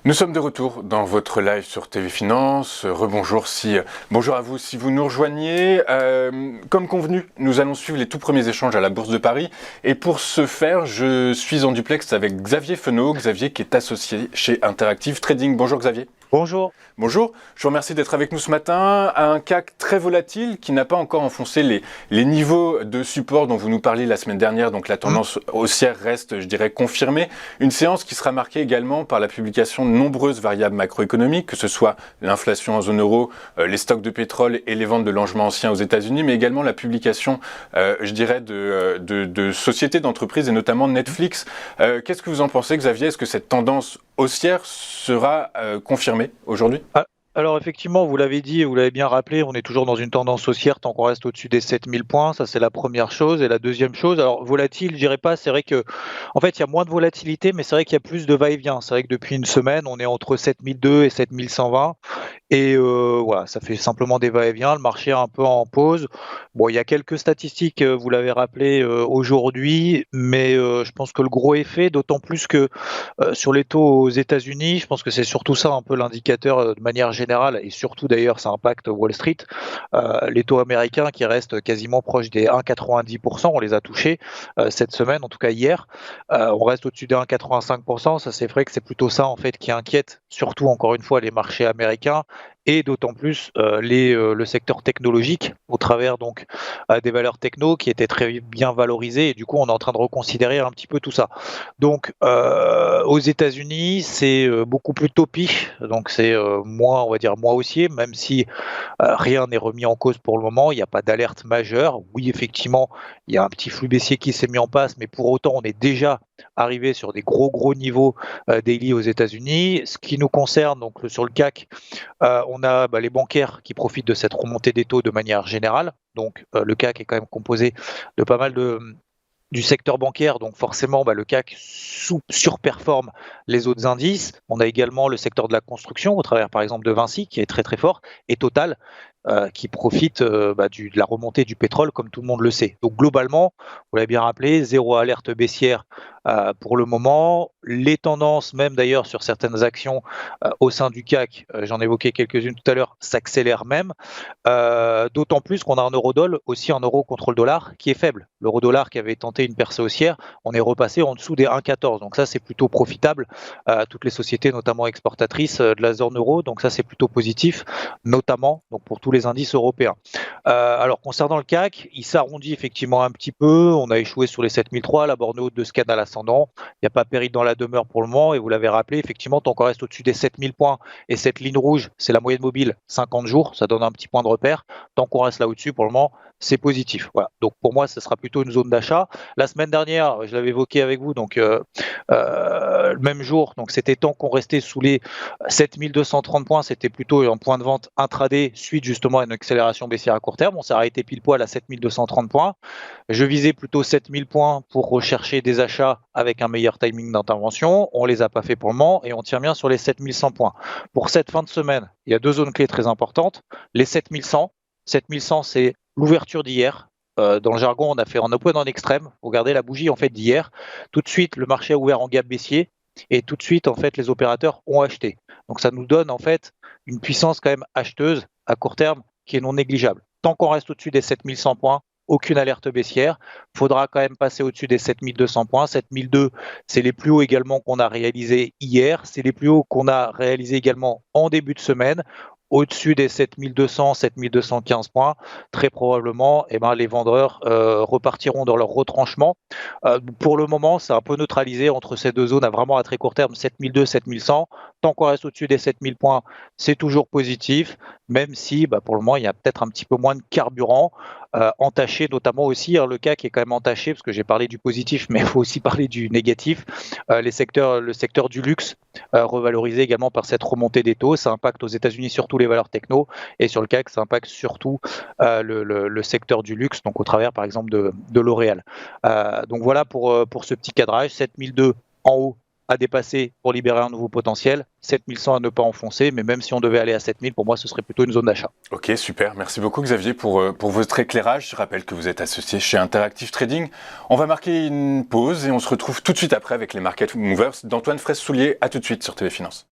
Nous sommes de retour dans votre live sur TV Finance. Bonjour à vous si vous nous rejoignez. Comme convenu, nous allons suivre les tout premiers échanges à la Bourse de Paris. Et pour ce faire, je suis en duplex avec Xavier Fenot. Xavier qui est associé chez Interactive Trading. Bonjour Xavier. Bonjour. Bonjour, je vous remercie d'être avec nous ce matin. Un CAC très volatile qui n'a pas encore enfoncé les niveaux de support dont vous nous parliez la semaine dernière. Donc la tendance haussière reste, je dirais, confirmée. Une séance qui sera marquée également par la publication de nombreuses variables macroéconomiques, que ce soit l'inflation en zone euro, les stocks de pétrole et les ventes de logements anciens aux États-Unis, mais également la publication, je dirais, de sociétés, d'entreprises et notamment Netflix. Qu'est-ce que vous en pensez, Xavier? Est-ce que cette tendance haussière sera confirmée aujourd'hui? Alors effectivement, vous l'avez dit et vous l'avez bien rappelé, on est toujours dans une tendance haussière tant qu'on reste au-dessus des 7000 points, ça c'est la première chose. Et la deuxième chose, alors volatile, je dirais pas, c'est vrai que en fait il y a moins de volatilité, mais c'est vrai qu'il y a plus de va-et-vient. C'est vrai que depuis une semaine, on est entre 7002 et 7120. Et voilà, ça fait simplement des va-et-vient, le marché est un peu en pause. Bon, il y a quelques statistiques, vous l'avez rappelé, aujourd'hui, mais je pense que le gros est fait, d'autant plus que sur les taux aux États-Unis, je pense que c'est surtout ça un peu l'indicateur de manière générale, et surtout d'ailleurs ça impacte Wall Street. Les taux américains qui restent quasiment proches des 1,90%, on les a touchés cette semaine, en tout cas hier. On reste au-dessus des 1,85%, ça c'est vrai que c'est plutôt ça en fait qui inquiète, surtout encore une fois les marchés américains, et d'autant plus le secteur technologique au travers donc des valeurs techno qui étaient très bien valorisées, et du coup on est en train de reconsidérer un petit peu tout ça. Donc aux États-Unis c'est beaucoup plus topique, donc c'est moins, on va dire moins haussier, même si rien n'est remis en cause pour le moment, il n'y a pas d'alerte majeure. Oui, effectivement, il y a un petit flux baissier qui s'est mis en place, mais pour autant on est déjà arrivé sur des gros niveaux daily aux États-Unis. Ce qui nous concerne, donc sur le CAC, on a les bancaires qui profitent de cette remontée des taux de manière générale. Donc le CAC est quand même composé de pas mal du secteur bancaire, donc forcément le CAC surperforme les autres indices. On a également le secteur de la construction au travers par exemple de Vinci qui est très fort, et Total qui profite de la remontée du pétrole comme tout le monde le sait. Donc globalement, vous l'avez bien rappelé, zéro alerte baissière pour le moment. Les tendances, même d'ailleurs sur certaines actions au sein du CAC, j'en évoquais quelques-unes tout à l'heure, s'accélèrent même. D'autant plus qu'on a un euro-dollar, aussi un euro contre le dollar qui est faible. L'euro-dollar qui avait tenté une percée haussière, on est repassé en dessous des 1,14. Donc ça c'est plutôt profitable à toutes les sociétés, notamment exportatrices de la zone euro. Donc ça c'est plutôt positif, notamment donc pour tous les indices européens. Alors concernant le CAC, il s'arrondit effectivement un petit peu. On a échoué sur les 7003, la borne haute de scan à l'ascendant. Il n'y a pas péril dans la demeure pour le moment, et vous l'avez rappelé, effectivement, tant qu'on reste au-dessus des 7000 points, et cette ligne rouge, c'est la moyenne mobile 50 jours, ça donne un petit point de repère. Tant qu'on reste là au-dessus, pour le moment, c'est positif. Voilà. Donc pour moi, ce sera plutôt une zone d'achat. La semaine dernière, je l'avais évoqué avec vous, donc le même jour, donc c'était tant qu'on restait sous les 7230 points, c'était plutôt un point de vente intraday suite justement à une accélération baissière à court terme. On s'est arrêté pile poil à 7230 points. Je visais plutôt 7000 points pour rechercher des achats avec un meilleur timing d'intervention. On les a pas fait pour le moment et on tient bien sur les 7100 points. Pour cette fin de semaine, il y a deux zones clés très importantes. Les 7100. 7100, c'est l'ouverture d'hier. Dans le jargon, on a fait en open en extrême. Regardez la bougie en fait d'hier. Tout de suite, le marché a ouvert en gap baissier et tout de suite, en fait, les opérateurs ont acheté. Donc ça nous donne en fait une puissance quand même acheteuse à court terme qui est non négligeable. Tant qu'on reste au-dessus des 7100 points, aucune alerte baissière. Il faudra quand même passer au-dessus des 7200 points. 7002, c'est les plus hauts également qu'on a réalisés hier. C'est les plus hauts qu'on a réalisés également en début de semaine. Au-dessus des 7200, 7215 points, très probablement, les vendeurs repartiront dans leur retranchement. Pour le moment, c'est un peu neutralisé entre ces deux zones, vraiment à très court terme, 7002, 7100. Tant qu'on reste au-dessus des 7000 points, c'est toujours positif, même si pour le moment, il y a peut-être un petit peu moins de carburant. Entaché notamment aussi, le CAC est quand même entaché, parce que j'ai parlé du positif, mais il faut aussi parler du négatif. Le secteur du luxe revalorisé également par cette remontée des taux, ça impacte aux États-Unis surtout les valeurs techno, et sur le CAC, ça impacte surtout le secteur du luxe, donc au travers par exemple de L'Oréal. Donc voilà pour ce petit cadrage, 7002 en haut à dépasser pour libérer un nouveau potentiel, 7100 à ne pas enfoncer, mais même si on devait aller à 7000, pour moi ce serait plutôt une zone d'achat. Ok, super. Merci beaucoup Xavier pour votre éclairage. Je rappelle que vous êtes associé chez Interactive Trading. On va marquer une pause et on se retrouve tout de suite après avec les Market Movers d'Antoine Fraisse-Soulier. À tout de suite sur TV Finance.